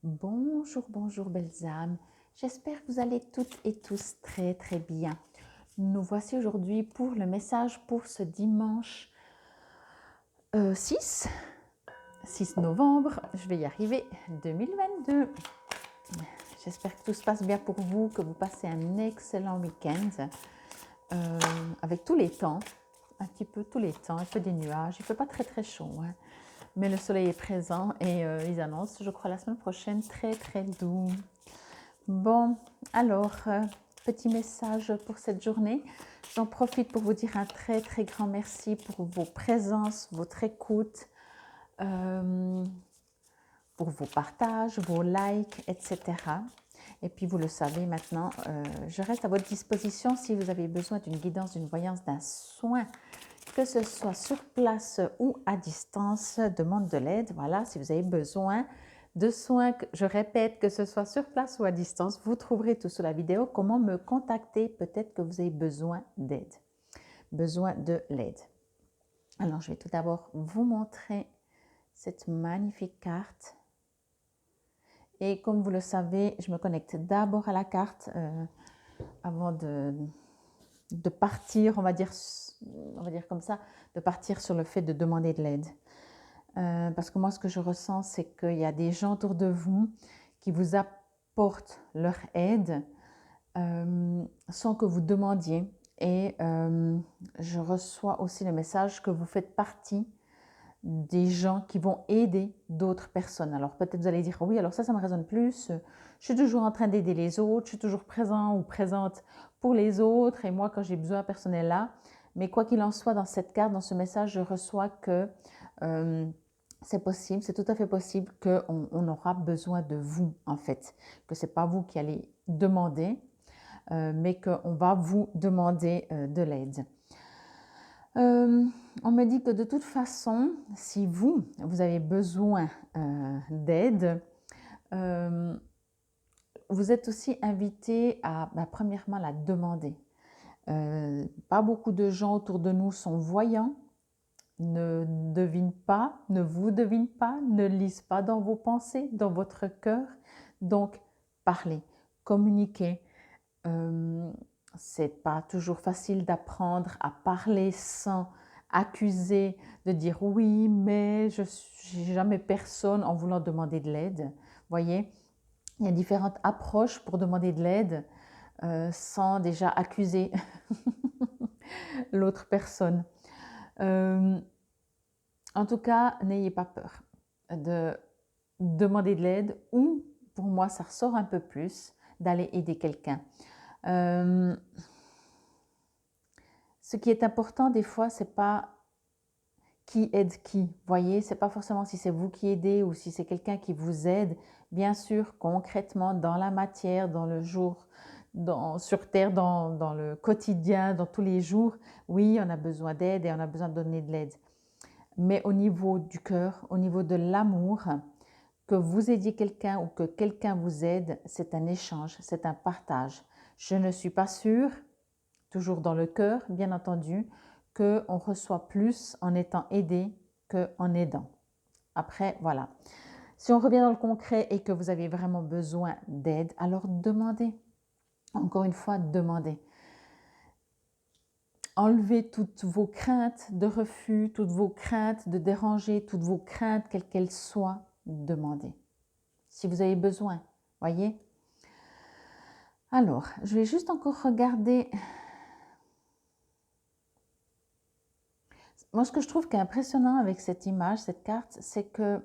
Bonjour, bonjour belles âmes. J'espère que vous allez toutes et tous très très bien. Nous voici aujourd'hui pour le message pour ce dimanche 6 novembre, je vais y arriver, 2022. J'espère que tout se passe bien pour vous, que vous passez un excellent week-end avec tous les temps, un petit peu tous les temps, un peu des nuages, il ne fait pas très très chaud, hein, mais le soleil est présent et ils annoncent, je crois, la semaine prochaine très très doux. Bon, alors, petit message pour cette journée. J'en profite pour vous dire un très très grand merci pour vos présences, votre écoute, pour vos partages, vos likes, etc. Et puis vous le savez maintenant, je reste à votre disposition si vous avez besoin d'une guidance, d'une voyance, d'un soin, que ce soit sur place ou à distance, demande de l'aide. Voilà, si vous avez besoin de soins, je répète, que ce soit sur place ou à distance, vous trouverez tout sous la vidéo comment me contacter. Peut-être que vous avez besoin d'aide, besoin de l'aide. Alors, je vais tout d'abord vous montrer cette magnifique carte. Et comme vous le savez, je me connecte d'abord à la carte avant de partir, on va dire comme ça, de partir sur le fait de demander de l'aide. Parce que moi, ce que je ressens, c'est qu'il y a des gens autour de vous qui vous apportent leur aide sans que vous demandiez. Et je reçois aussi le message que vous faites partie des gens qui vont aider d'autres personnes. Alors peut-être vous allez dire, oui, alors ça me résonne plus. Je suis toujours en train d'aider les autres, je suis toujours présent ou présente pour les autres. Et moi, quand j'ai besoin, personne n'est là. Mais quoi qu'il en soit, dans cette carte, dans ce message, je reçois que c'est possible, c'est tout à fait possible qu'on aura besoin de vous, en fait. Que ce n'est pas vous qui allez demander, mais qu'on va vous demander de l'aide. On me dit que de toute façon, si vous avez besoin d'aide, vous êtes aussi invité à, premièrement, la demander. Pas beaucoup de gens autour de nous sont voyants, ne devinent pas, ne vous devinent pas, ne lisent pas dans vos pensées, dans votre cœur. Donc, parlez, communiquez. C'est pas toujours facile d'apprendre à parler sans accuser, de dire oui, mais je n'ai jamais personne en voulant demander de l'aide. Voyez, il y a différentes approches pour demander de l'aide sans déjà accuser l'autre personne. En tout cas, n'ayez pas peur de demander de l'aide ou, pour moi, ça ressort un peu plus, d'aller aider quelqu'un. Ce qui est important des fois, c'est pas qui aide qui. Voyez, c'est pas forcément si c'est vous qui aidez ou si c'est quelqu'un qui vous aide. Bien sûr, concrètement, dans la matière, dans le jour, sur Terre, dans le quotidien, dans tous les jours, oui, on a besoin d'aide et on a besoin de donner de l'aide. Mais au niveau du cœur, au niveau de l'amour, que vous aidiez quelqu'un ou que quelqu'un vous aide, c'est un échange, c'est un partage. Je ne suis pas sûre, toujours dans le cœur, bien entendu, qu'on reçoit plus en étant aidé qu'en aidant. Après, voilà. Si on revient dans le concret et que vous avez vraiment besoin d'aide, alors demandez. Encore une fois, demandez. Enlevez toutes vos craintes de refus, toutes vos craintes de déranger, toutes vos craintes, quelles qu'elles soient, demandez. Si vous avez besoin, voyez. Alors, je vais juste encore regarder. Moi, ce que je trouve qui est impressionnant avec cette image, cette carte, c'est que,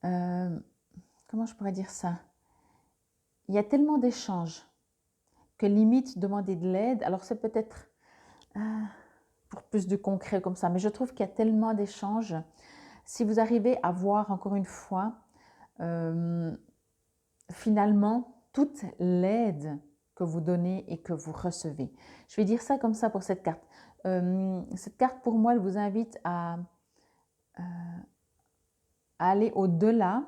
comment je pourrais dire ça? Il y a tellement d'échanges que limite demander de l'aide, alors c'est peut-être pour plus de concret comme ça, mais je trouve qu'il y a tellement d'échanges. Si vous arrivez à voir encore une fois, finalement, toute l'aide que vous donnez et que vous recevez. Je vais dire ça comme ça pour cette carte. Cette carte, pour moi, elle vous invite à aller au-delà.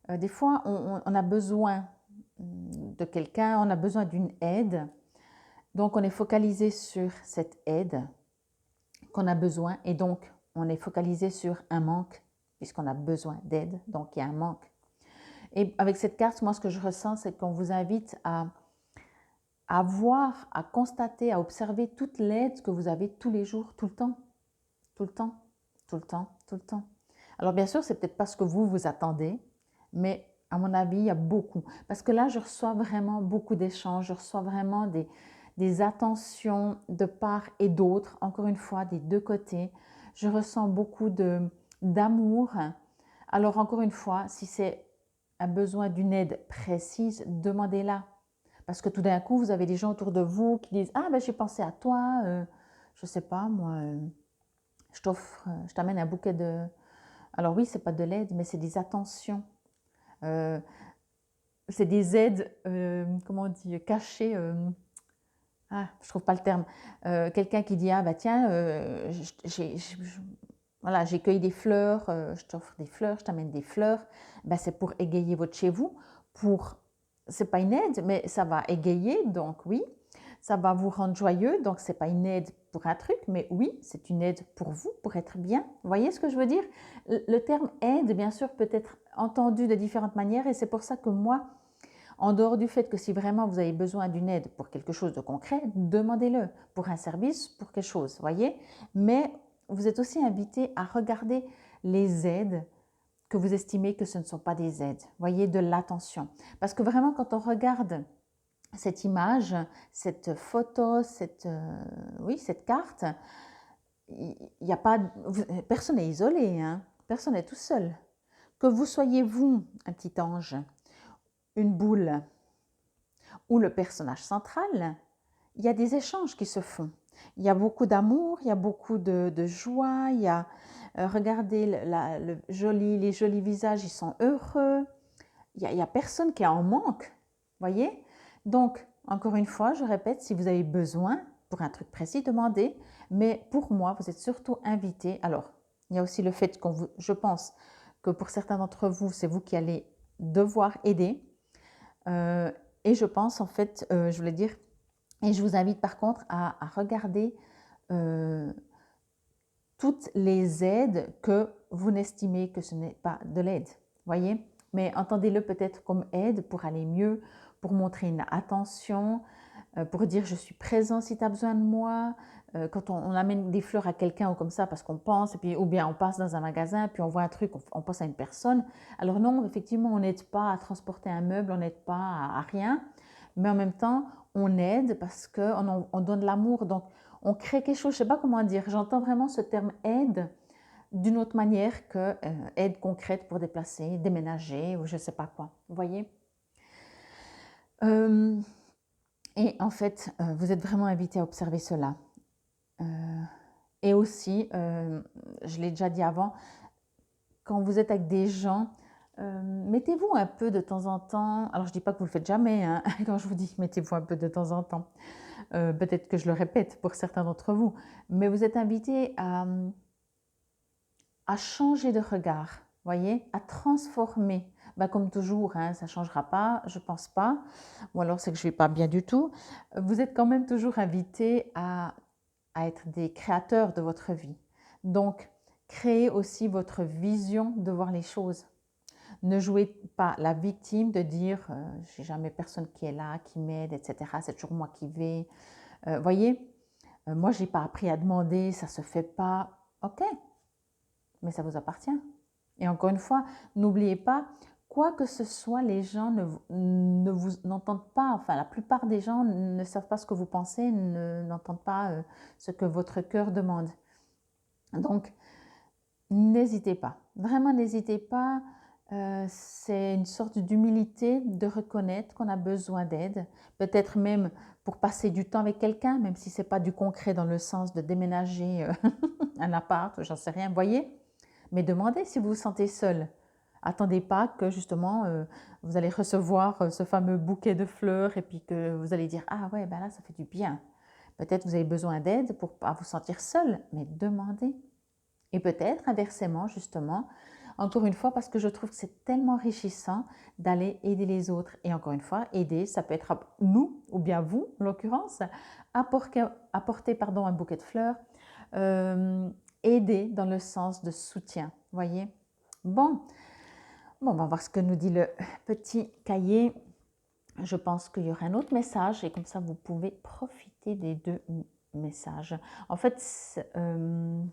Des fois, on a besoin de quelqu'un, on a besoin d'une aide. Donc, on est focalisé sur cette aide qu'on a besoin et donc, on est focalisé sur un manque puisqu'on a besoin d'aide. Donc, il y a un manque. Et avec cette carte, moi, ce que je ressens, c'est qu'on vous invite à voir, à constater, à observer toute l'aide que vous avez tous les jours, tout le temps, tout le temps, tout le temps, tout le temps. Alors bien sûr, c'est peut-être pas ce que vous attendez, mais à mon avis, il y a beaucoup. Parce que là, je reçois vraiment beaucoup d'échanges, je reçois vraiment des attentions de part et d'autre, encore une fois, des deux côtés. Je ressens beaucoup d'amour. Alors encore une fois, si c'est un besoin d'une aide précise, demandez-la. Parce que tout d'un coup, vous avez des gens autour de vous qui disent: ah ben j'ai pensé à toi, je sais pas moi, je t'offre, je t'amène un bouquet de. Alors oui, c'est pas de l'aide, mais c'est des attentions. Euh, c'est des aides, comment on dit, cachées. Ah, je trouve pas le terme. Quelqu'un qui dit: ah bah tiens, voilà, j'ai cueilli des fleurs, je t'offre des fleurs, je t'amène des fleurs. Ben, c'est pour égayer votre chez vous. Pour, c'est pas une aide, mais ça va égayer, donc oui. Ça va vous rendre joyeux, donc c'est pas une aide pour un truc, mais oui, c'est une aide pour vous, pour être bien. Vous voyez ce que je veux dire? Le terme aide, bien sûr, peut être entendu de différentes manières, et c'est pour ça que moi, en dehors du fait que si vraiment vous avez besoin d'une aide pour quelque chose de concret, demandez-le pour un service, pour quelque chose, voyez. Mais vous êtes aussi invité à regarder les aides que vous estimez que ce ne sont pas des aides, voyez, de l'attention. Parce que vraiment, quand on regarde cette image, cette photo, oui, cette carte, il y a pas, personne n'est isolé, hein, personne n'est tout seul. Que vous soyez vous, un petit ange, une boule, ou le personnage central, il y a des échanges qui se font. Il y a beaucoup d'amour, il y a beaucoup de joie, il y a, regardez les jolis visages, ils sont heureux. Il y a personne qui est en manque, voyez. Donc, encore une fois, je répète, si vous avez besoin pour un truc précis, demandez. Mais pour moi, vous êtes surtout invité. Alors, il y a aussi le fait que je pense que pour certains d'entre vous, c'est vous qui allez devoir aider. Et je pense, en fait, je voulais dire, et je vous invite par contre à regarder toutes les aides que vous n'estimez que ce n'est pas de l'aide, voyez. Mais entendez-le peut-être comme aide pour aller mieux, pour montrer une attention, pour dire je suis présent si tu as besoin de moi. Quand on amène des fleurs à quelqu'un ou comme ça parce qu'on pense, et puis, ou bien on passe dans un magasin, puis on voit un truc, on pense à une personne. Alors non, effectivement, on n'aide pas à transporter un meuble, on n'aide pas à rien, mais en même temps, on aide parce qu'on donne de l'amour. Donc, on crée quelque chose, je ne sais pas comment dire, j'entends vraiment ce terme aide d'une autre manière que aide concrète pour déplacer, déménager ou je ne sais pas quoi. Vous voyez? Et en fait, vous êtes vraiment invité à observer cela. Et aussi, je l'ai déjà dit avant, quand vous êtes avec des gens, mettez-vous un peu de temps en temps, alors je ne dis pas que vous ne le faites jamais, hein, quand je vous dis mettez-vous un peu de temps en temps, peut-être que je le répète pour certains d'entre vous, mais vous êtes invité à changer de regard, voyez, à transformer. Ben, comme toujours, hein, ça ne changera pas, je ne pense pas, ou alors c'est que je ne vais pas bien du tout. Vous êtes quand même toujours invité à être des créateurs de votre vie. Donc, créez aussi votre vision de voir les choses. Ne jouez pas la victime de dire j'ai jamais personne qui est là, qui m'aide, etc. C'est toujours moi qui vais. Voyez, moi j'ai pas appris à demander, ça se fait pas. Ok, mais ça vous appartient. Et encore une fois, n'oubliez pas, quoi que ce soit, les gens n'entendent pas, enfin la plupart des gens ne savent pas ce que vous pensez, n'entendent pas ce que votre cœur demande. Donc, n'hésitez pas, vraiment n'hésitez pas, c'est une sorte d'humilité de reconnaître qu'on a besoin d'aide, peut-être même pour passer du temps avec quelqu'un, même si ce n'est pas du concret dans le sens de déménager un appart, j'en sais rien, voyez. Mais demandez si vous vous sentez seul. Attendez pas que justement vous allez recevoir ce fameux bouquet de fleurs et puis que vous allez dire ah ouais ben là ça fait du bien. Peut-être vous avez besoin d'aide pour pas vous sentir seul, mais demandez. Et peut-être inversement justement, encore une fois parce que je trouve que c'est tellement enrichissant d'aller aider les autres. Et encore une fois, aider, ça peut être nous ou bien vous en l'occurrence, apporter un bouquet de fleurs. Aider dans le sens de soutien, voyez. Bon, Bon, on va voir ce que nous dit le petit cahier. Je pense qu'il y aura un autre message et comme ça, vous pouvez profiter des deux messages. En fait, je ne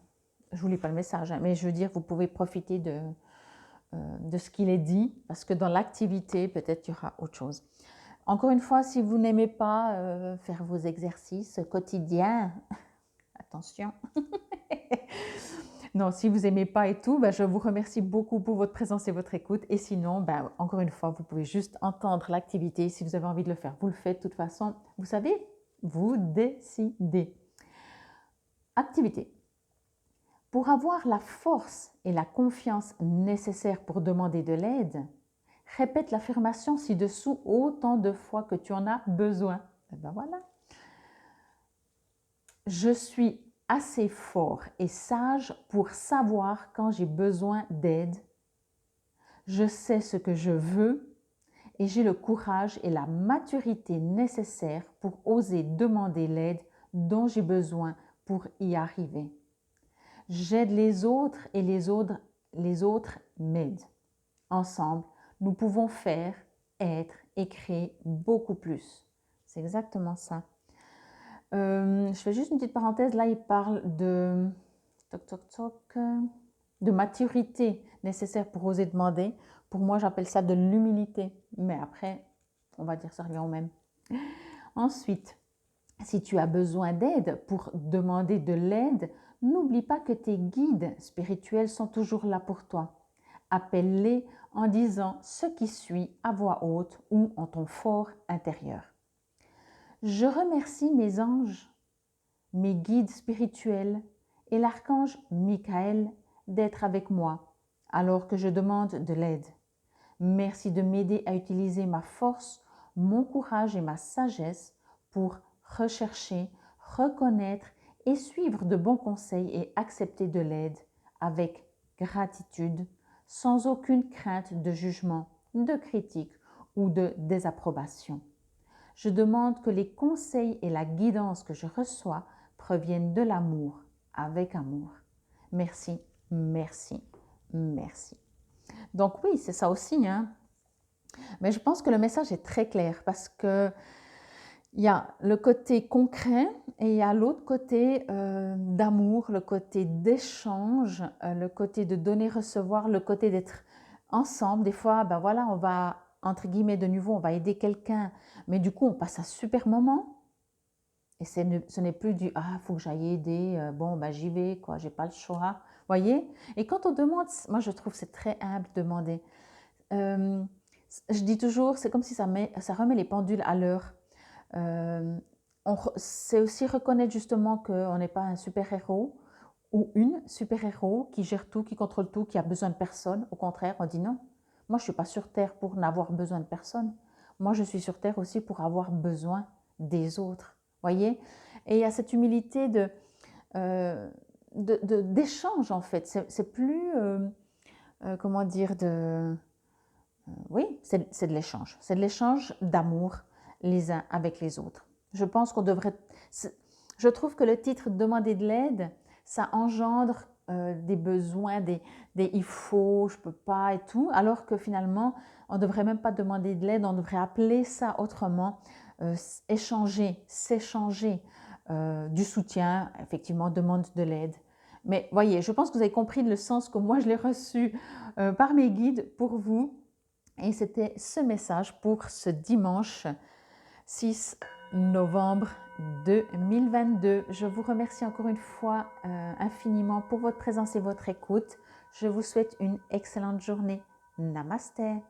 vous lis pas le message, hein, mais je veux dire, vous pouvez profiter de ce qu'il est dit parce que dans l'activité, peut-être il y aura autre chose. Encore une fois, si vous n'aimez pas faire vos exercices quotidiens, attention. Non, si vous n'aimez pas et tout, ben, je vous remercie beaucoup pour votre présence et votre écoute. Et sinon, ben, encore une fois, vous pouvez juste entendre l'activité. Si vous avez envie de le faire, vous le faites. De toute façon, vous savez, vous décidez. Activité. Pour avoir la force et la confiance nécessaires pour demander de l'aide, répète l'affirmation ci-dessous autant de fois que tu en as besoin. Et ben voilà. Je suis assez fort et sage pour savoir quand j'ai besoin d'aide. Je sais ce que je veux et j'ai le courage et la maturité nécessaires pour oser demander l'aide dont j'ai besoin pour y arriver. J'aide les autres et les autres m'aident. Ensemble, nous pouvons faire, être et créer beaucoup plus. C'est exactement ça. Je fais juste une petite parenthèse. Là, il parle de maturité nécessaire pour oser demander. Pour moi, j'appelle ça de l'humilité. Mais après, on va dire ça revient au même. Ensuite, si tu as besoin d'aide pour demander de l'aide, n'oublie pas que tes guides spirituels sont toujours là pour toi. Appelle-les en disant ce qui suit à voix haute ou en ton fort intérieur. Je remercie mes anges, mes guides spirituels et l'archange Michael d'être avec moi alors que je demande de l'aide. Merci de m'aider à utiliser ma force, mon courage et ma sagesse pour rechercher, reconnaître et suivre de bons conseils et accepter de l'aide avec gratitude, sans aucune crainte de jugement, de critique ou de désapprobation. Je demande que les conseils et la guidance que je reçois proviennent de l'amour, avec amour. Merci, merci, merci. Donc oui, c'est ça aussi, hein. Mais je pense que le message est très clair parce que il y a le côté concret et il y a l'autre côté d'amour, le côté d'échange, le côté de donner-recevoir, le côté d'être ensemble. Des fois, ben voilà, on va, entre guillemets, de nouveau, on va aider quelqu'un, mais du coup, on passe un super moment. Et ce n'est plus du « Ah, il faut que j'aille aider, bon, ben j'y vais, quoi, j'ai pas le choix. » Voyez? Et quand on demande, moi je trouve que c'est très humble de demander. Je dis toujours, c'est comme si ça remet les pendules à l'heure. C'est aussi reconnaître justement qu'on n'est pas un super-héros ou une super-héros qui gère tout, qui contrôle tout, qui a besoin de personne. Au contraire, on dit non. Moi, je ne suis pas sur Terre pour n'avoir besoin de personne. Moi, je suis sur Terre aussi pour avoir besoin des autres. Voyez? Et il y a cette humilité d'échange, en fait. C'est plus, comment dire, oui, c'est de l'échange. C'est de l'échange d'amour les uns avec les autres. Je pense qu'on devrait... Je trouve que le titre « Demander de l'aide », ça engendre des besoins, des il faut, je peux pas et tout, alors que finalement, on ne devrait même pas demander de l'aide, on devrait appeler ça autrement, échanger, s'échanger du soutien, effectivement, demande de l'aide. Mais voyez, je pense que vous avez compris le sens que moi je l'ai reçu par mes guides pour vous. Et c'était ce message pour ce dimanche 6 novembre 2022. Je vous remercie encore une fois infiniment pour votre présence et votre écoute. Je vous souhaite une excellente journée. Namasté.